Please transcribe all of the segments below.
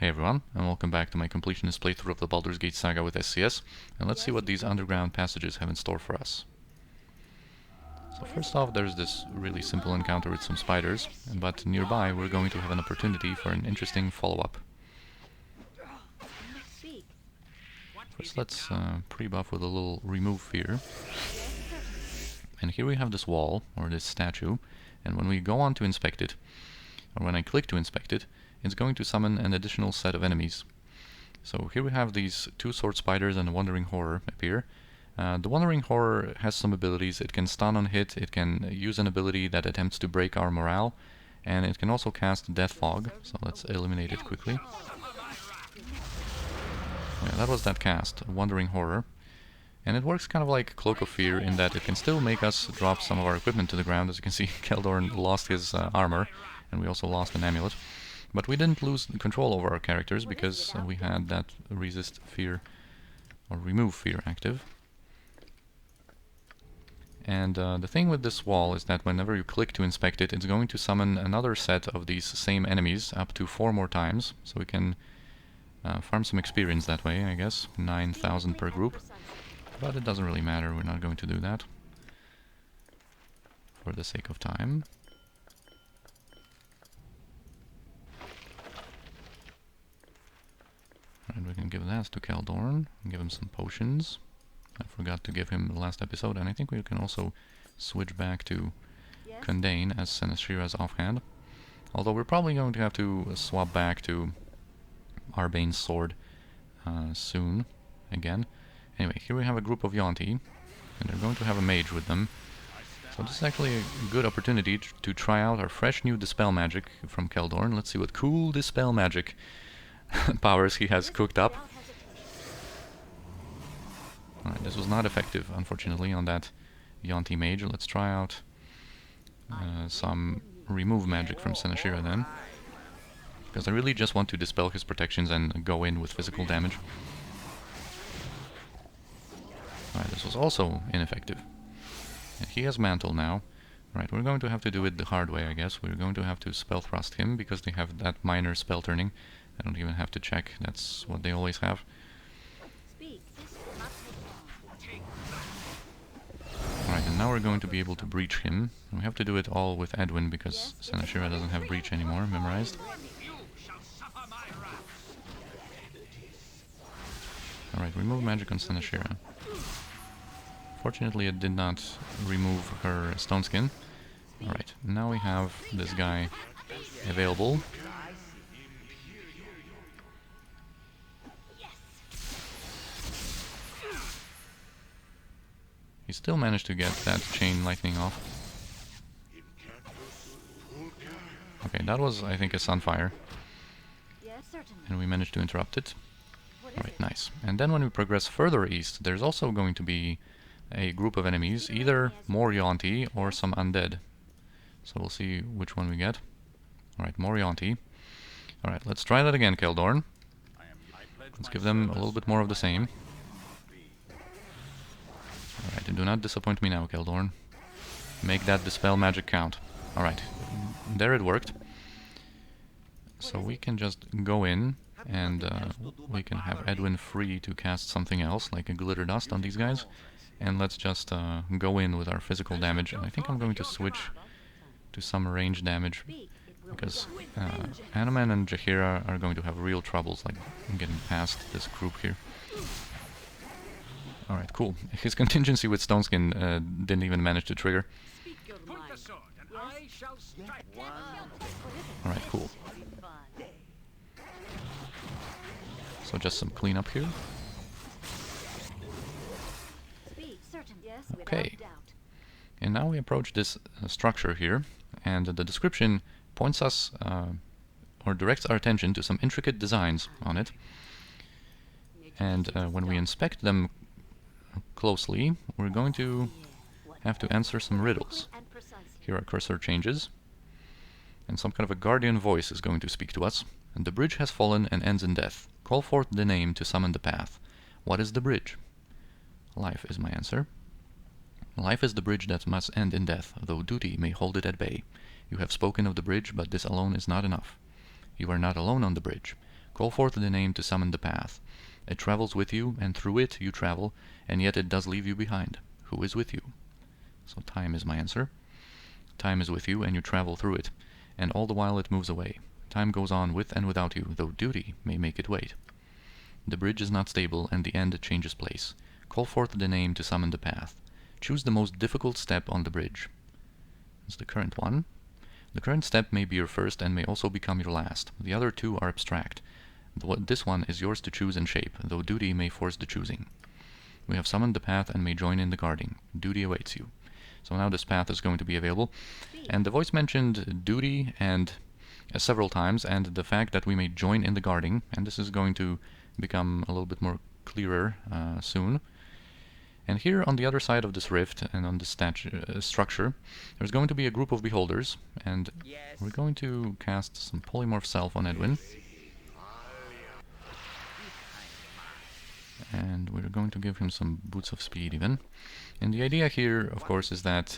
Hey everyone, and welcome back to my Completionist playthrough of the Baldur's Gate Saga with SCS, and let's see what these underground passages have in store for us. So first off, there's this really simple encounter with some spiders, but nearby we're going to have an opportunity for an interesting follow-up. First let's pre-buff with a little remove fear. And here we have this wall, or this statue, and when we go on to inspect it, or when I click to inspect it, it's going to summon an additional set of enemies. So here we have these two sword spiders and a wandering horror appear. The wandering horror has some abilities. It can stun on hit, it can use an ability that attempts to break our morale, and it can also cast Death Fog, so let's eliminate it quickly. Yeah, that was that cast, Wandering Horror. And it works kind of like Cloak of Fear in that it can still make us drop some of our equipment to the ground. As you can see, Keldorn lost his armor, and we also lost an amulet. But we didn't lose control over our characters because we had that resist fear or remove fear active. And the thing with this wall is that whenever you click to inspect it, it's going to summon another set of these same enemies up to 4 more times. So we can farm some experience that way, I guess. 9,000 per group. But it doesn't really matter, we're not going to do that for the sake of time. And we can give that to Keldorn, and give him some potions. I forgot to give him the last episode, and I think we can also switch back to Condane as Seneshira's offhand. Although we're probably going to have to swap back to Arbane's sword soon, again. Anyway, here we have a group of Yuan-ti, and they're going to have a mage with them. So this is actually a good opportunity to try out our fresh new Dispel magic from Keldorn. Let's see what cool Dispel magic powers he has cooked up. Alright, this was not effective, unfortunately, on that Yuan-ti mage. Let's try out some remove magic from Seneshira then. Because I really just want to dispel his protections and go in with physical damage. Alright, this was also ineffective. And he has Mantle now. Right, we're going to have to do it the hard way, I guess. We're going to have to spell thrust him, because they have that minor spell turning. I don't even have to check, that's what they always have. Alright, and now we're going to be able to breach him. We have to do it all with Edwin, because Seneshira doesn't have breach anymore, memorized. Alright, remove magic on Seneshira. Fortunately, it did not remove her stone skin. Alright, now we have this guy available. He still managed to get that chain lightning off. Okay, that was, I think, a sunfire. And we managed to interrupt it. Alright, nice. And then when we progress further east, there's also going to be a group of enemies, either more Yuan-ti or some undead. So we'll see which one we get. Alright, more Yuan-ti. Alright, let's try that again, Keldorn. Let's give them a little bit more of the same. Alright, and do not disappoint me now, Keldorn. Make that Dispel magic count. Alright, there it worked. So we can just go in, and we can have Edwin free to cast something else, like a Glitter Dust on these guys. And let's just go in with our physical damage. And I think I'm going to switch to some range damage, because Anoman and Jaheira are going to have real troubles, like getting past this group here. Alright, cool. His contingency with Stoneskin didn't even manage to trigger. Alright, cool. So just some cleanup here. Okay. And now we approach this structure here, and the description points us, or directs our attention to some intricate designs on it. And when we inspect them closely, we're going to have to answer some riddles. Here our cursor changes, and some kind of a guardian voice is going to speak to us. And the bridge has fallen and ends in death. Call forth the name to summon the path. What is the bridge? Life is my answer. Life is the bridge that must end in death, though duty may hold it at bay. You have spoken of the bridge, but this alone is not enough. You are not alone on the bridge. Call forth the name to summon the path. It travels with you, and through it you travel, and yet it does leave you behind. Who is with you? So time is my answer. Time is with you, and you travel through it, and all the while it moves away. Time goes on with and without you, though duty may make it wait. The bridge is not stable, and the end changes place. Call forth the name to summon the path. Choose the most difficult step on the bridge. It's the current one. The current step may be your first and may also become your last. The other two are abstract. This one is yours to choose and shape, though duty may force the choosing. We have summoned the path and may join in the guarding. Duty awaits you. So now this path is going to be available. And the voice mentioned duty and several times, and the fact that we may join in the guarding, and this is going to become a little bit more clearer soon. And here on the other side of this rift and on this structure, there's going to be a group of beholders, and we're going to cast some polymorph self on Edwin. And we're going to give him some boots of speed even. And the idea here, of course, is that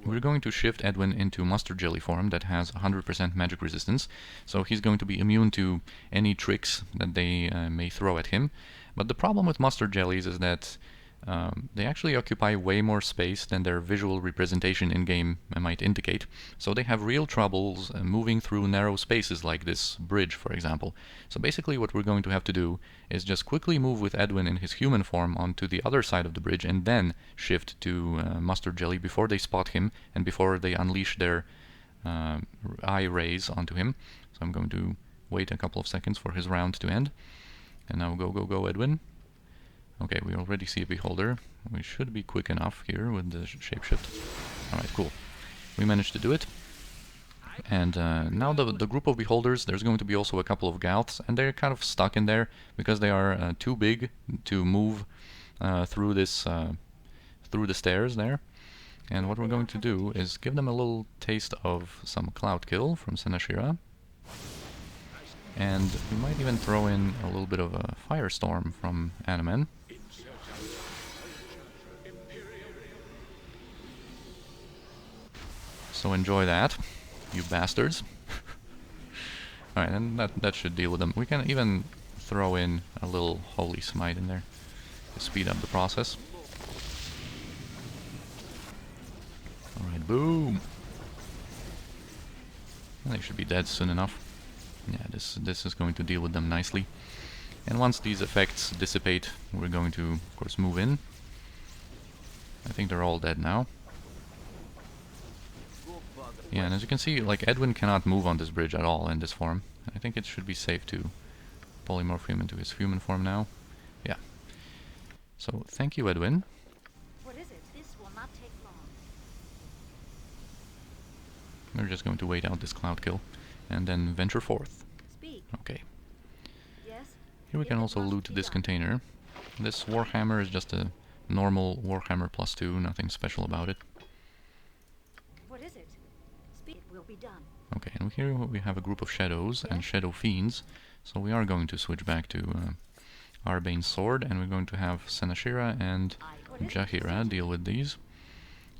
we're going to shift Edwin into mustard jelly form that has 100% magic resistance, so he's going to be immune to any tricks that they may throw at him. But the problem with mustard jellies is that they actually occupy way more space than their visual representation in-game might indicate, so they have real troubles moving through narrow spaces like this bridge, for example. So basically what we're going to have to do is just quickly move with Edwin in his human form onto the other side of the bridge and then shift to Mustard Jelly before they spot him and before they unleash their eye rays onto him. So I'm going to wait a couple of seconds for his round to end. And now go, Edwin. Okay, we already see a beholder. We should be quick enough here with the shapeshift. Alright, cool. We managed to do it. And now the group of beholders, there's going to be also a couple of Gouths, and they're kind of stuck in there because they are too big to move through this through the stairs there. And what we're going to do is give them a little taste of some Cloud Kill from Senashira. And we might even throw in a little bit of a Firestorm from Animen. So enjoy that, you bastards. Alright, and that should deal with them. We can even throw in a little Holy Smite in there to speed up the process. Alright, boom! And they should be dead soon enough. Yeah, this is going to deal with them nicely. And once these effects dissipate, we're going to, of course, move in. I think they're all dead now. Yeah, and as you can see, like, Edwin cannot move on this bridge at all in this form. I think it should be safe to polymorph him into his human form now. Yeah. So, thank you, Edwin. What is it? This will not take long. We're just going to wait out this Cloud Kill and then venture forth. Speak. Okay. Yes. Here we can also loot this container. This Warhammer is just a normal Warhammer +2, nothing special about it. What is it? Speak. It will be done. Okay, and here we have a group of shadows and shadow fiends, so we are going to switch back to Arbane's sword, and we're going to have Senashira and Jaheira deal with these.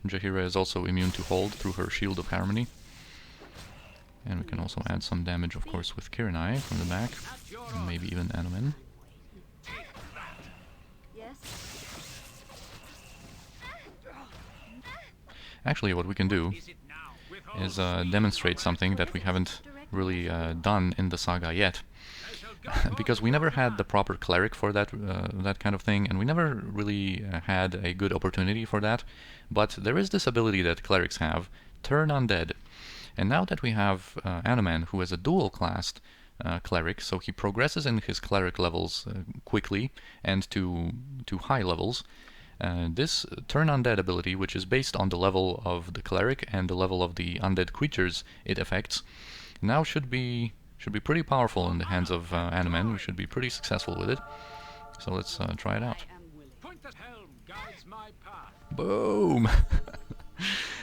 Jaheira is also immune to hold through her Shield of Harmony. And we can also add some damage, of course, with Kirinai from the back, and maybe even Animen. Yes. Actually, what we can do is demonstrate something that we haven't really done in the saga yet. Because we never had the proper cleric for that that kind of thing, and we never really had a good opportunity for that. But there is this ability that clerics have, Turn Undead. And now that we have Animen, who is a dual-classed cleric, so he progresses in his cleric levels quickly and to high levels, this Turn Undead ability, which is based on the level of the cleric and the level of the undead creatures it affects, now should be pretty powerful in the hands of Animen. We should be pretty successful with it. So let's try it out. Boom!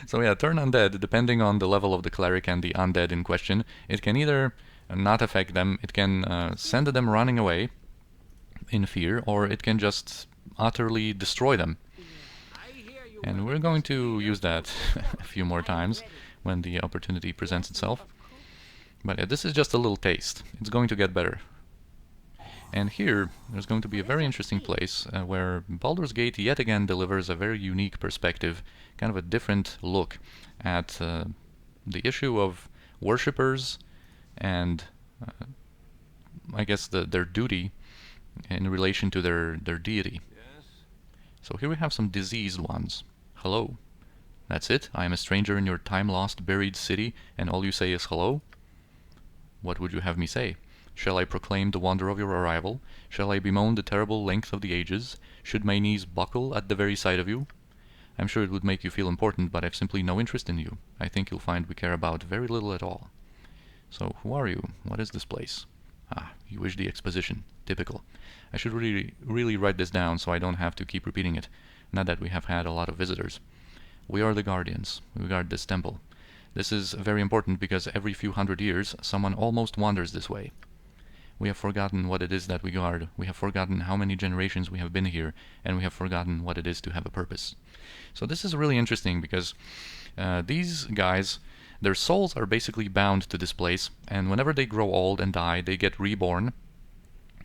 So yeah, Turn Undead, depending on the level of the cleric and the undead in question, it can either not affect them, it can send them running away in fear, or it can just utterly destroy them. And we're going to use that a few more times when the opportunity presents itself. But yeah, this is just a little taste. It's going to get better. And here, there's going to be a very interesting place where Baldur's Gate yet again delivers a very unique perspective, kind of a different look at the issue of worshippers and I guess their duty in relation to their deity. Yes? So here we have some diseased ones. Hello. That's it? I am a stranger in your time-lost, buried city, and all you say is hello? What would you have me say? Shall I proclaim the wonder of your arrival? Shall I bemoan the terrible length of the ages? Should my knees buckle at the very sight of you? I'm sure it would make you feel important, but I've simply no interest in you. I think you'll find we care about very little at all. So, who are you? What is this place? Ah, you wish the exposition. Typical. I should really write this down so I don't have to keep repeating it, now that we have had a lot of visitors. We are the Guardians. We guard this temple. This is very important because every few hundred years, someone almost wanders this way. We have forgotten what it is that we guard. We have forgotten how many generations we have been here, and we have forgotten what it is to have a purpose. So this is really interesting because these guys, their souls are basically bound to this place, and whenever they grow old and die, they get reborn.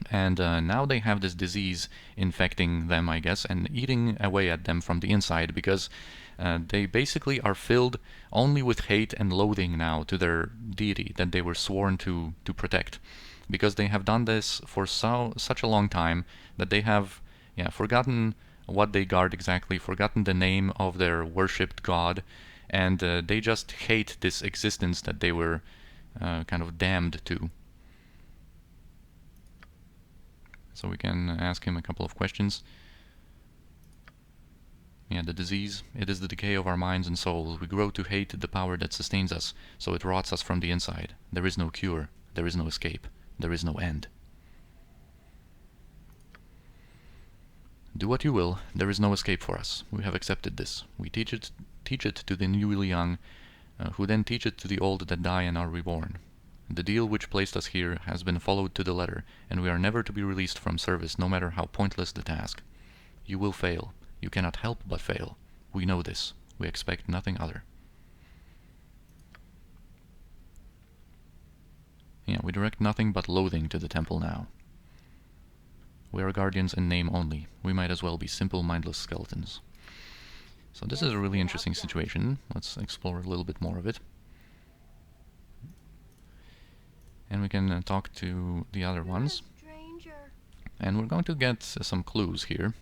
And now they have this disease infecting them, I guess, and eating away at them from the inside because they basically are filled only with hate and loathing now to their deity that they were sworn to protect. Because they have done this for such a long time that they have forgotten what they guard exactly, forgotten the name of their worshipped god, and they just hate this existence that they were kind of damned to. So we can ask him a couple of questions. Yeah, the disease, it is the decay of our minds and souls. We grow to hate the power that sustains us, so it rots us from the inside. There is no cure. There is no escape. There is no end. Do what you will, there is no escape for us. We have accepted this. We teach it to the newly young, who then teach it to the old that die and are reborn. The deal which placed us here has been followed to the letter, and we are never to be released from service, no matter how pointless the task. You will fail. You cannot help but fail. We know this. We expect nothing other. Yeah, we direct nothing but loathing to the temple now. We are guardians in name only. We might as well be simple, mindless skeletons. So this is a really interesting situation. Let's explore a little bit more of it. And we can talk to the other ones. And we're going to get some clues here.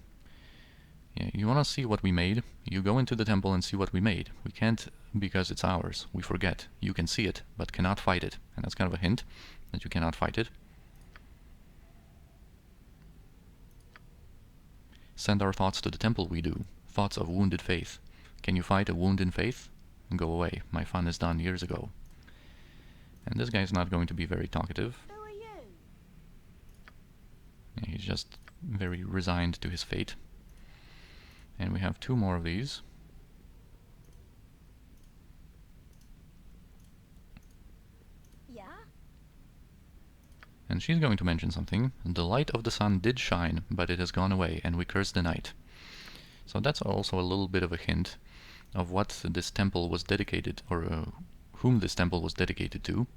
Yeah, you want to see what we made? You go into the temple and see what we made. We can't because it's ours. We forget. You can see it, but cannot fight it. And that's kind of a hint that you cannot fight it. Send our thoughts to the temple, we do. Thoughts of wounded faith. Can you fight a wound in faith? Go away. My fun is done years ago. And this guy's not going to be very talkative. Who are you? Yeah, he's just very resigned to his fate. And we have two more of these. Yeah? And she's going to mention something. The light of the sun did shine, but it has gone away, and we curse the night. So that's also a little bit of a hint of what this temple was dedicated, or whom this temple was dedicated to.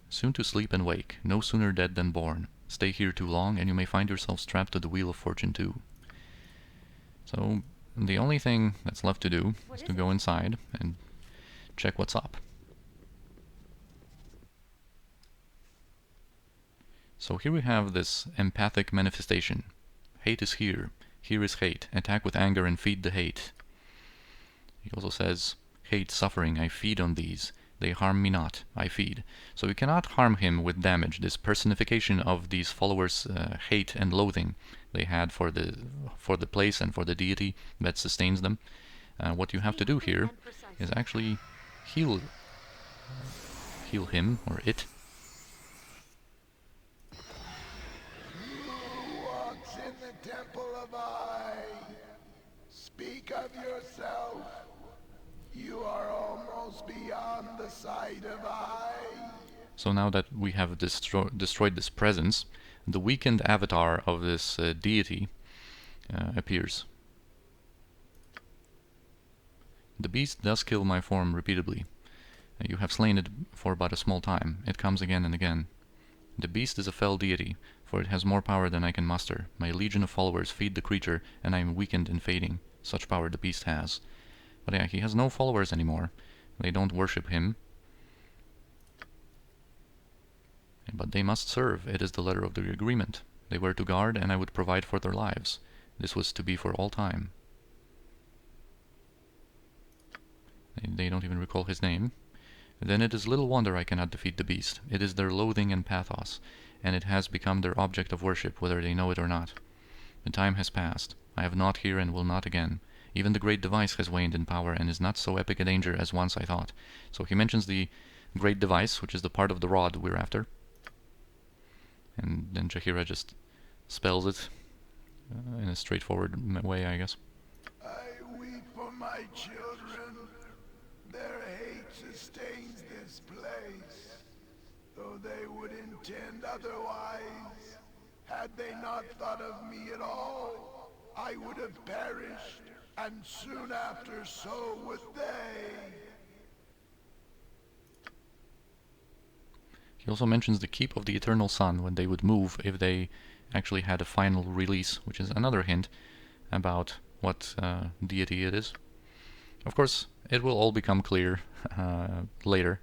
Soon to sleep and wake, no sooner dead than born. Stay here too long, and you may find yourself strapped to the wheel of fortune too. So the only thing that's left to do is to go inside and check what's up. So here we have this empathic manifestation. Hate is here. Here is hate. Attack with anger and feed the hate. He also says, hate, suffering, I feed on these. They harm me not, I feed. So we cannot harm him with damage. This personification of these followers' hate and loathing they had for the place and for the deity that sustains them. What you have to do here is actually heal him or it. Who walks in the temple of Eye? Speak of yourself. You are almost beyond the sight of Eye. So now that we have destroyed this presence, the weakened avatar of this deity appears. The beast does kill my form repeatedly. You have slain it for but a small time. It comes again and again. The beast is a fell deity, for it has more power than I can muster. My legion of followers feed the creature, and I am weakened and fading. Such power the beast has. But yeah, he has no followers anymore. They don't worship him. But they must serve. It is the letter of the agreement. They were to guard, and I would provide for their lives. This was to be for all time. They don't even recall his name. Then it is little wonder I cannot defeat the beast. It is their loathing and pathos, and it has become their object of worship, whether they know it or not. The time has passed. I have not here and will not again. Even the great device has waned in power and is not so epic a danger as once I thought. So he mentions the great device, which is the part of the rod we're after. And then Jaheira just spells it in a straightforward way, I guess. I weep for my children. Their hate sustains this place, though they would intend otherwise. Had they not thought of me at all, I would have perished, and soon after so would they. He also mentions the keep of the eternal sun when they would move if they actually had a final release, which is another hint about what deity it is. Of course, it will all become clear later.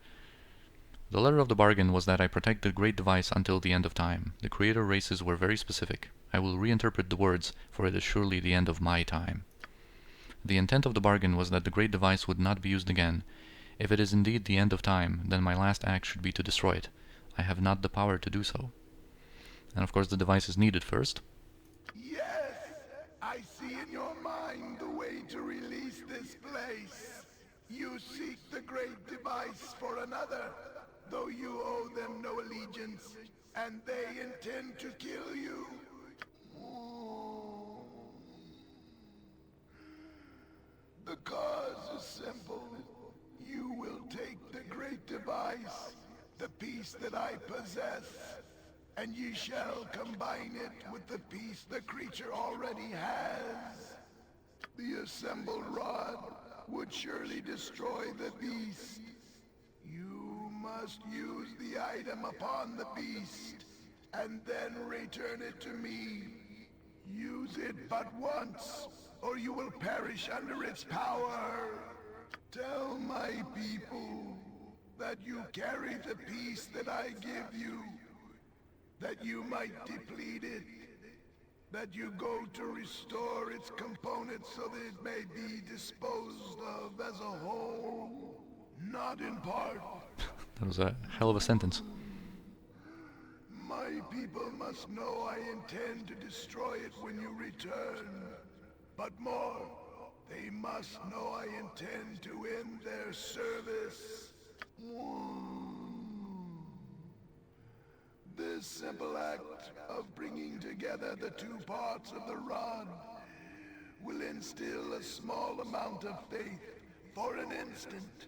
The letter of the bargain was that I protect the great device until the end of time. The creator races were very specific. I will reinterpret the words, for it is surely the end of my time. The intent of the bargain was that the great device would not be used again. If it is indeed the end of time, then my last act should be to destroy it. I have not the power to do so. And of course the device is needed first. Yes, I see in your mind the way to release this place. You seek the great device for another, though you owe them no allegiance, and they intend to kill you. The cause is simple. You will take the great device, the piece that I possess, and ye shall combine it with the piece the creature already has. The assembled rod would surely destroy the beast. You must use the item upon the beast, and then return it to me. Use it but once, or you will perish under its power. Tell my people that you carry the piece that I give you, that you might deplete it, that you go to restore its components so that it may be disposed of as a whole, not in part. That was a hell of a sentence. My people must know I intend to destroy it when you return. But more, they must know I intend to end their service. This simple act of bringing together the two parts of the rod will instill a small amount of faith for an instant.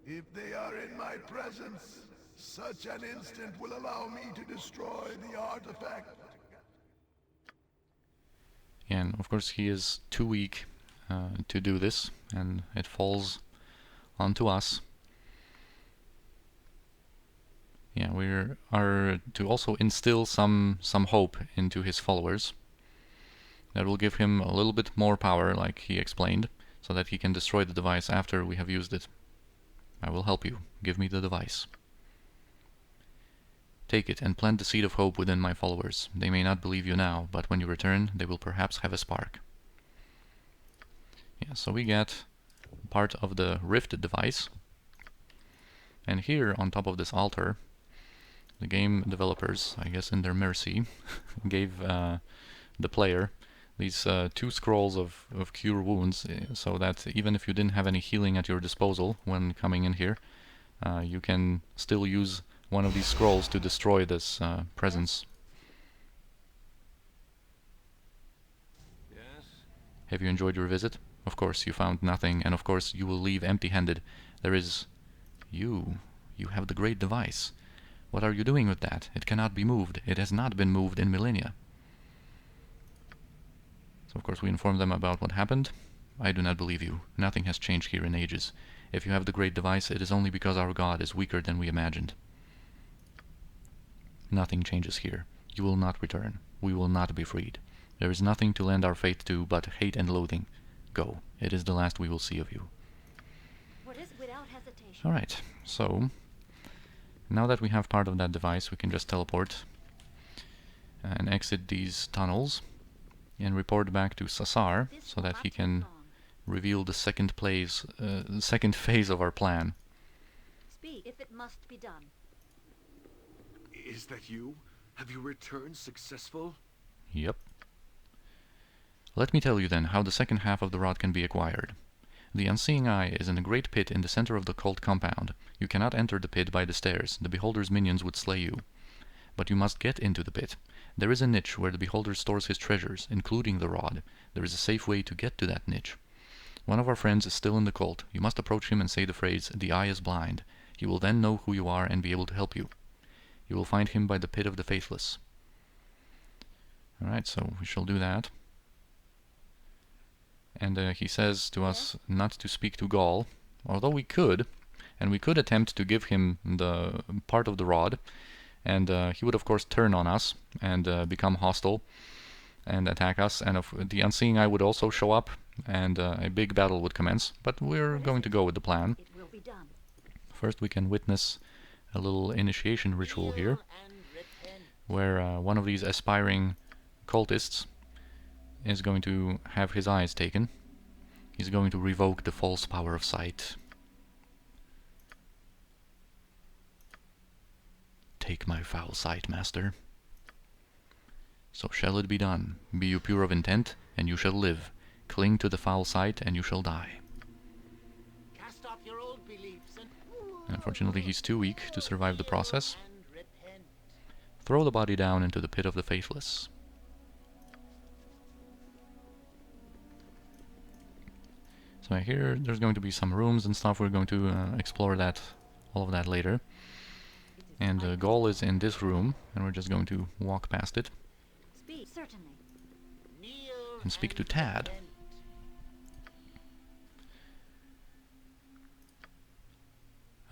If they are in my presence, such an instant will allow me to destroy the artifact. And of course he is too weak to do this, and it falls onto us. Yeah, we are to also instill some hope into his followers. That will give him a little bit more power, like he explained, so that he can destroy the device after we have used it. I will help you. Give me the device. Take it and plant the seed of hope within my followers. They may not believe you now, but when you return, they will perhaps have a spark. Yeah, so we get part of the rift device. And here, on top of this altar, the game developers, I guess in their mercy, gave the player these 2 scrolls of cure wounds, so that even if you didn't have any healing at your disposal when coming in here, you can still use one of these scrolls to destroy this presence. Yes? Have you enjoyed your visit? Of course you found nothing, and of course you will leave empty-handed. There is... You have the great device. What are you doing with that? It cannot be moved. It has not been moved in millennia. So of course we inform them about what happened. I do not believe you. Nothing has changed here in ages. If you have the great device, it is only because our god is weaker than we imagined. Nothing changes here. You will not return. We will not be freed. There is nothing to lend our faith to but hate and loathing. Go. It is the last we will see of you. What is without hesitation? Alright, so now that we have part of that device, we can just teleport and exit these tunnels and report back to Sassar so that he can reveal the second phase of our plan. Speak if it must be done. Is that you? Have you returned successful? Yep. Let me tell you then how the second half of the rod can be acquired. The Unseeing Eye is in a great pit in the center of the cult compound. You cannot enter the pit by the stairs. The Beholder's minions would slay you. But you must get into the pit. There is a niche where the Beholder stores his treasures, including the rod. There is a safe way to get to that niche. One of our friends is still in the cult. You must approach him and say the phrase, "The eye is blind." He will then know who you are and be able to help you. You will find him by the pit of the Faithless. Alright, so we shall do that. And he says to us not to speak to Gaul, although we could, and we could attempt to give him the part of the rod, and he would of course turn on us and become hostile and attack us, and the Unseeing Eye would also show up, and a big battle would commence, but we're going to go with the plan. It will be done. First we can witness a little initiation ritual here, where one of these aspiring cultists is going to have his eyes taken. He's going to revoke the false power of sight. Take my foul sight, master. So shall it be done. Be you pure of intent, and you shall live. Cling to the foul sight, and you shall die. Cast off your old beliefs and Unfortunately, he's too weak to survive the process. Throw the body down into the pit of the Faithless. So here, there's going to be some rooms and stuff. We're going to explore that, all of that later. And Gaul is in this room, and we're just going to walk past it Speak certainly. kneel and speak to Tad. repent.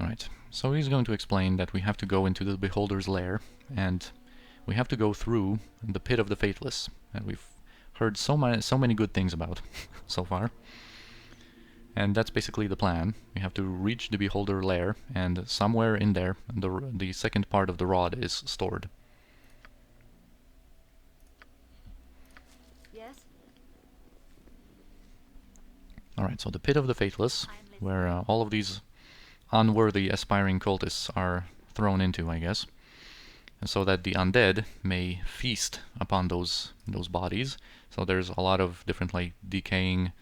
Alright, so he's going to explain that we have to go into the Beholder's lair, and we have to go through the pit of the Faithless, that we've heard so many good things about so far. And that's basically the plan. We have to reach the Beholder lair, and somewhere in there, the second part of the rod is stored. Yes. Alright, so the pit of the Faithless, where all of these unworthy aspiring cultists are thrown into, I guess, and so that the undead may feast upon those bodies. So there's a lot of different, like, decaying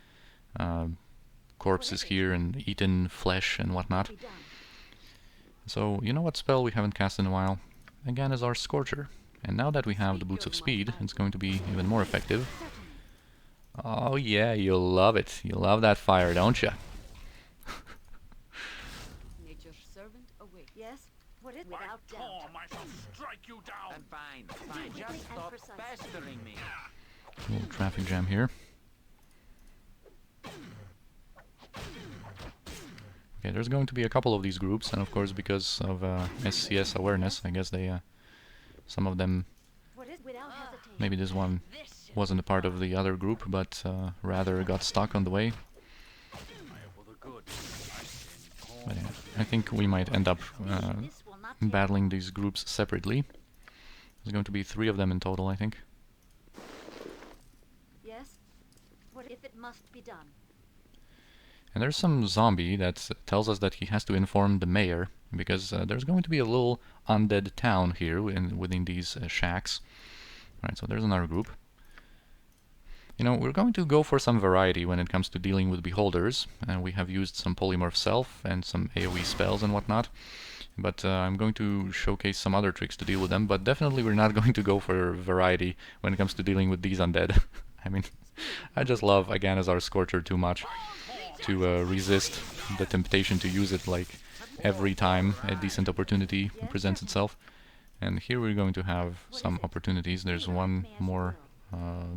corpses here and eaten flesh and whatnot. Be done. So you know what spell we haven't cast in a while? Again, is our Scorcher. And now that we have the Boots of Speed, it's going to be even more effective. Certainly. Oh yeah, you'll love it. You love that fire, don't you? Nature's servant awake. Yes. What is without doubt? I shall strike you down. I'm fine. Quickly Just and stop precisely. pestering me. A little traffic jam here. Okay, there's going to be a couple of these groups, and of course because of SCS awareness, I guess they, some of them, What is without hesitation? maybe this one This wasn't a part of the other group, but rather got stuck on the way. for the good. But yeah, I think we might end up This will not tear. battling these groups separately. There's going to be 3 of them in total, I think. Yes. What if it must be done? And there's some zombie that tells us that he has to inform the mayor, because there's going to be a little undead town here within these shacks. Alright, so there's another group. You know, we're going to go for some variety when it comes to dealing with beholders, and we have used some polymorph self and some AoE spells and whatnot. But I'm going to showcase some other tricks to deal with them, but definitely we're not going to go for variety when it comes to dealing with these undead. I mean, I just love Aganazar's Scorcher too much to resist the temptation to use it like every time a decent opportunity presents itself. And here we're going to have some opportunities. There's one more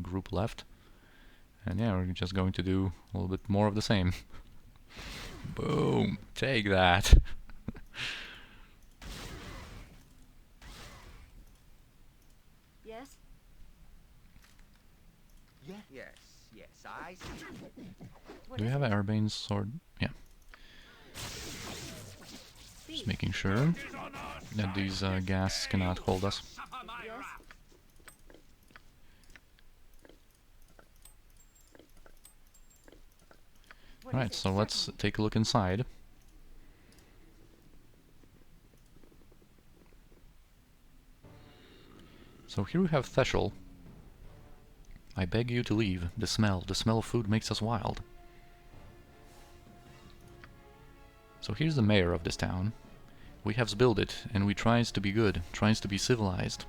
group left. And yeah, we're just going to do a little bit more of the same. Boom! Take that! Yes? Yes, I see. What Do we is have it? an Airbane's sword? Yeah. Speak. Just making sure that these ghasts cannot hold us. Yes? What is Alright, it? so let's Certainly. take a look inside. So here we have Theshel. I beg you to leave. The smell of food makes us wild. So here's the mayor of this town. We have built it, and we tries to be good, tries to be civilized.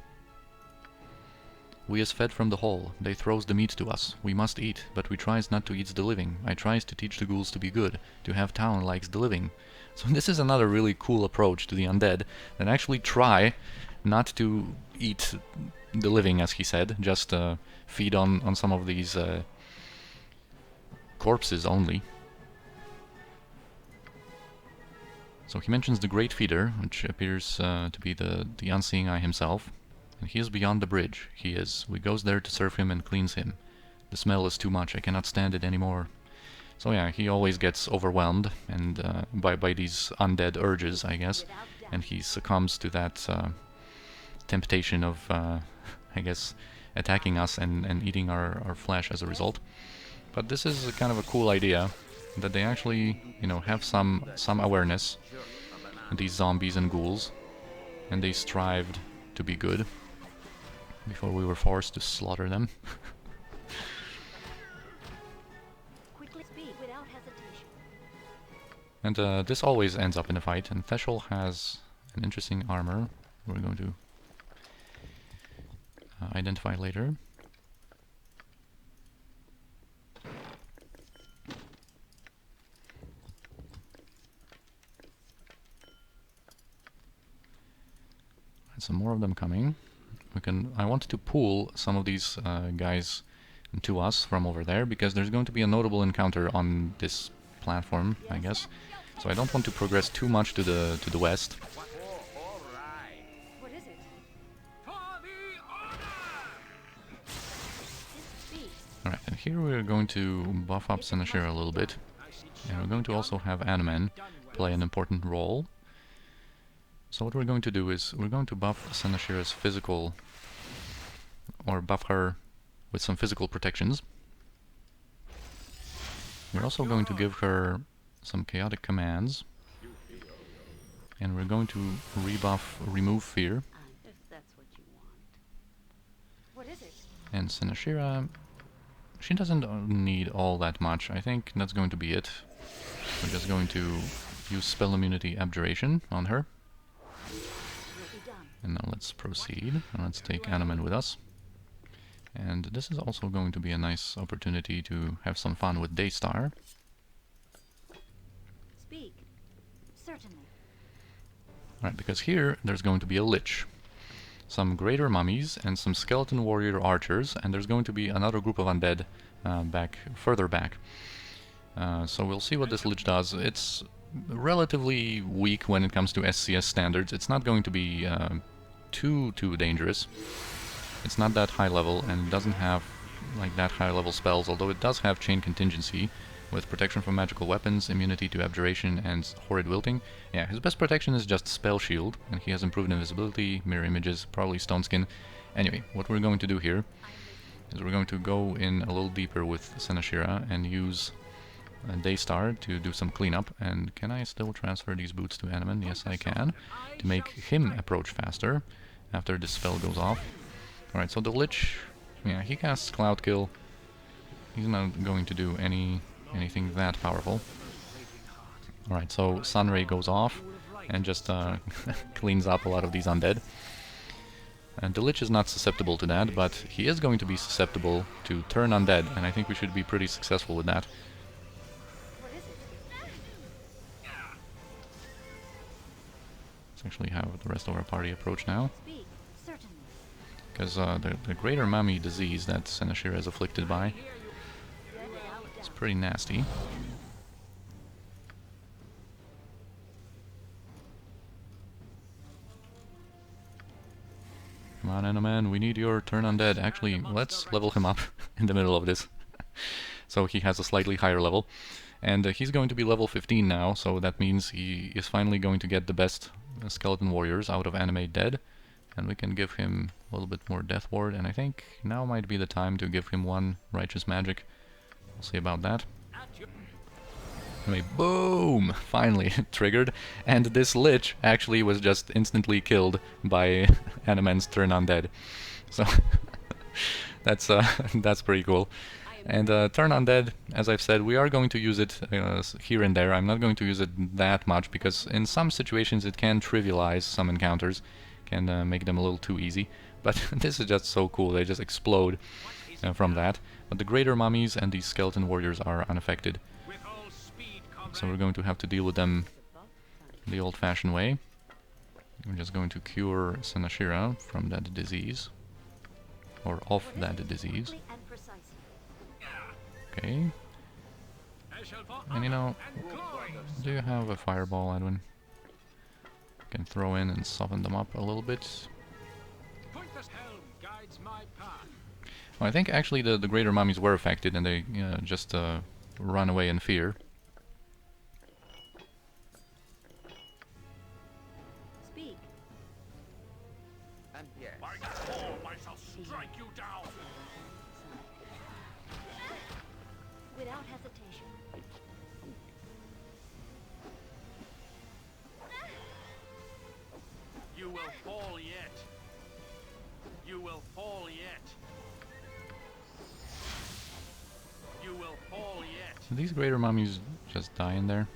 We is fed from the hall, they throws the meat to us. We must eat, but we tries not to eat the living. I tries to teach the ghouls to be good, to have town likes the living. So this is another really cool approach to the undead, that actually try not to eat the living, as he said, just feed on some of these corpses only. So he mentions the Great Feeder, which appears to be the Unseeing Eye himself. And he is beyond the bridge. He is. We goes there to serve him and cleanse him. The smell is too much. I cannot stand it anymore. So yeah, he always gets overwhelmed and by these undead urges, I guess. And he succumbs to that temptation of, I guess, attacking us and eating our flesh as a result. But this is kind of a cool idea, that they actually, you know, have some awareness, these zombies and ghouls, and they strived to be good before we were forced to slaughter them. Quickly speak without hesitation. And this always ends up in a fight, and Theshel has an interesting armor we're going to identify later. And some more of them coming. I want to pull some of these guys to us from over there, because there's going to be a notable encounter on this platform, I guess. So I don't want to progress too much to the west. What is it? Speak. Alright, and here we're going to buff up Senashira a little bit. And we're going to also have Animan play an important role. So what we're going to do is, we're going to buff Senashira's physical, or buff her with some physical protections. We're also going to give her some chaotic commands. And we're going to rebuff Remove Fear. If that's what you want. What is it? And Senashira, she doesn't need all that much. I think that's going to be it. We're just going to use Spell Immunity Abjuration on her. Will be done. And now let's proceed. And let's take Animan with us. And this is also going to be a nice opportunity to have some fun with Daystar. Speak. Certainly. Right, because here there's going to be a Lich, some greater mummies, and some skeleton warrior archers, and there's going to be another group of undead further back. So we'll see what this Lich does. It's relatively weak when it comes to SCS standards. It's not going to be too dangerous. It's not that high level, and it doesn't have like that high level spells, although it does have Chain Contingency with protection from magical weapons, immunity to abjuration, and horrid wilting. Yeah, his best protection is just Spell Shield, and he has improved invisibility, mirror images, probably Stone Skin. Anyway, what we're going to do here is we're going to go in a little deeper with Senashira and use Daystar to do some cleanup. And can I still transfer these boots to Animan? Yes, I can, to make him approach faster after this spell goes off. Alright, so the Lich, yeah, he casts Cloud Kill. He's not going to do anything that powerful. Alright, so Sunray goes off and just cleans up a lot of these undead. And the Lich is not susceptible to that, but he is going to be susceptible to turn undead, and I think we should be pretty successful with that. What is it? Let's actually have the rest of our party approach now. Speak. Certainly. Because the greater mummy disease that Senashira is afflicted by Without is doubt. pretty nasty. Come on, Animan, we need your turn undead. Actually, let's level him up in the middle of this. So he has a slightly higher level. And he's going to be level 15 now, so that means he is finally going to get the best skeleton warriors out of Animate Dead. And we can give him a little bit more Death Ward, and I think now might be the time to give him one Righteous Magic. We'll see about that. Anyway, boom! Finally triggered, and this Lich actually was just instantly killed by Animan's turn undead. So that's pretty cool. And turn undead, as I've said, we are going to use it here and there. I'm not going to use it that much because in some situations it can trivialize some encounters, can make them a little too easy. But this is just so cool. They just explode from that. But the greater mummies and these skeleton warriors are unaffected. So we're going to have to deal with them the old-fashioned way. We're just going to cure Senashira from that disease. Or of that disease. Okay. And you know, do you have a fireball, Edwin? Can throw in and soften them up a little bit. Well, I think actually the greater mummies were affected and they just run away in fear. Speak. I shall strike you down. Without hesitation. You will fall yet. You will fall yet. You will fall yet. So these greater mummies just die in there.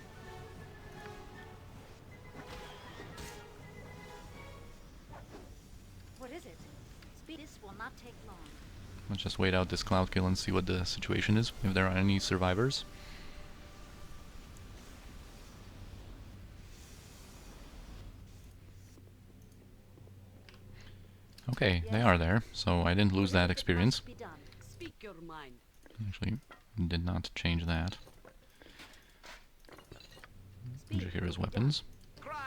What is it? Speak. This will not take long. Let's just wait out this cloud kill and see what the situation is, if there are any survivors. Okay, they are there, so I didn't lose that experience. Be done. Speak your mind. Actually, did not change that. Jahira's weapons.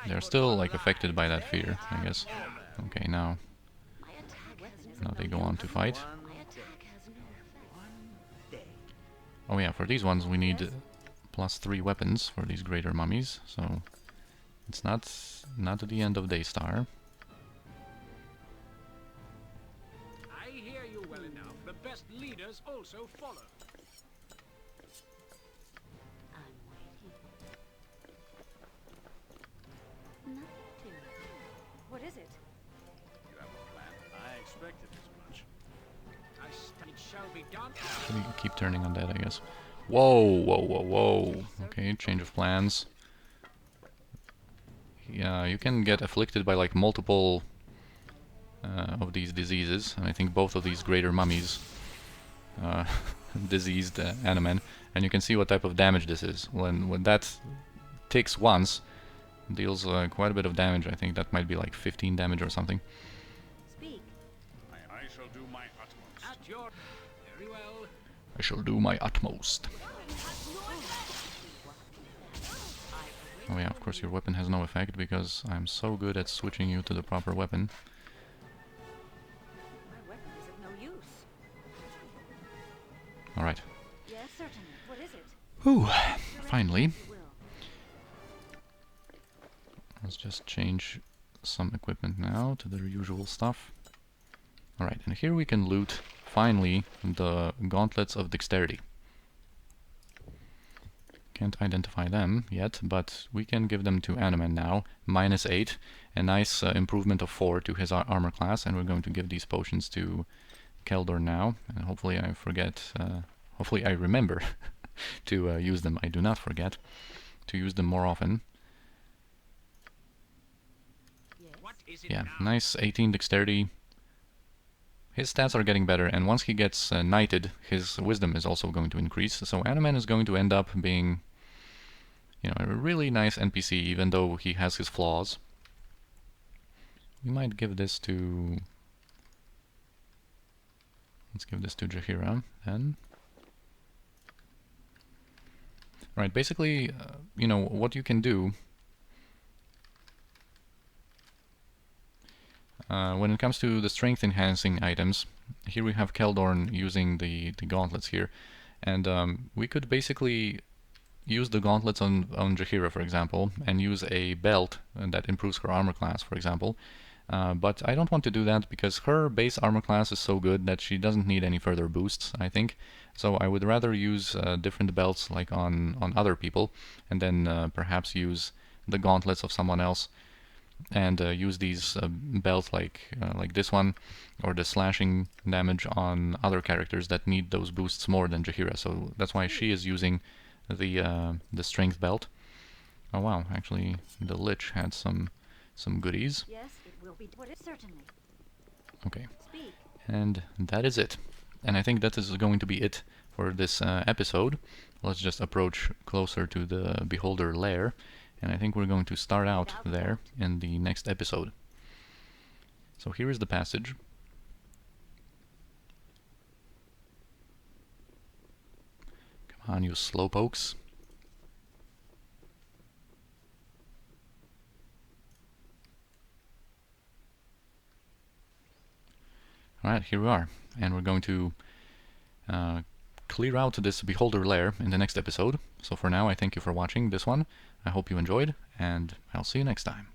They're still like affected by that fear, I guess. Okay, now they go on to fight. Oh yeah, for these ones we need +3 weapons for these greater mummies, so it's not the end of Daystar. I hear you well enough. The best leaders also follow. I'm waiting. Nothing to it. What is it? You have a plan? I expected as much. It shall be done. We can keep turning on that, I guess. Whoa, whoa, whoa, whoa. Okay, change of plans. Yeah, you can get afflicted by like multiple of these diseases, and I think both of these greater mummies diseased Animan, and you can see what type of damage this is. When that ticks once, deals quite a bit of damage. I think that might be like 15 damage or something. Speak. I shall do my utmost. At your... Very well. I shall do my utmost. Oh yeah, of course your weapon has no effect because I'm so good at switching you to the proper weapon. My weapon is of no use. Alright. Yes, certainly. What is it? Whew. Finally. You will. Let's just change some equipment now to the usual stuff. Alright, and here we can loot, finally, the gauntlets of dexterity. Can't identify them yet, but we can give them to Animan now. -8, a nice improvement of 4 to his armor class, and we're going to give these potions to Keldor now. And hopefully I forget, hopefully I remember to use them. I do not forget to use them more often. What is it Yeah, now? nice 18 dexterity. His stats are getting better, and once he gets knighted, his wisdom is also going to increase. So Animan is going to end up being, you know, a really nice NPC, even though he has his flaws. We might give this to... Let's give this to Jahira, then. Right, basically, you know, what you can do... when it comes to the strength enhancing items, here we have Keldorn using the gauntlets here, and we could basically use the gauntlets on Jaheira, for example, and use a belt that improves her armor class, for example. But I don't want to do that because her base armor class is so good that she doesn't need any further boosts, I think. So I would rather use different belts like on other people, and then perhaps use the gauntlets of someone else, and use these belts like this one, or the slashing damage on other characters that need those boosts more than Jaheira. So that's why she is using the strength belt. Oh wow, actually the Lich had some goodies. Yes, it will be. What is certainly? Okay, Speak. and that is it. And I think that is going to be it for this episode. Let's just approach closer to the Beholder lair, and I think we're going to start out there in the next episode. So here is the passage. Come on, you slowpokes. Alright, here we are, and we're going to clear out this Beholder lair in the next episode. So for now, I thank you for watching this one. I hope you enjoyed, and I'll see you next time.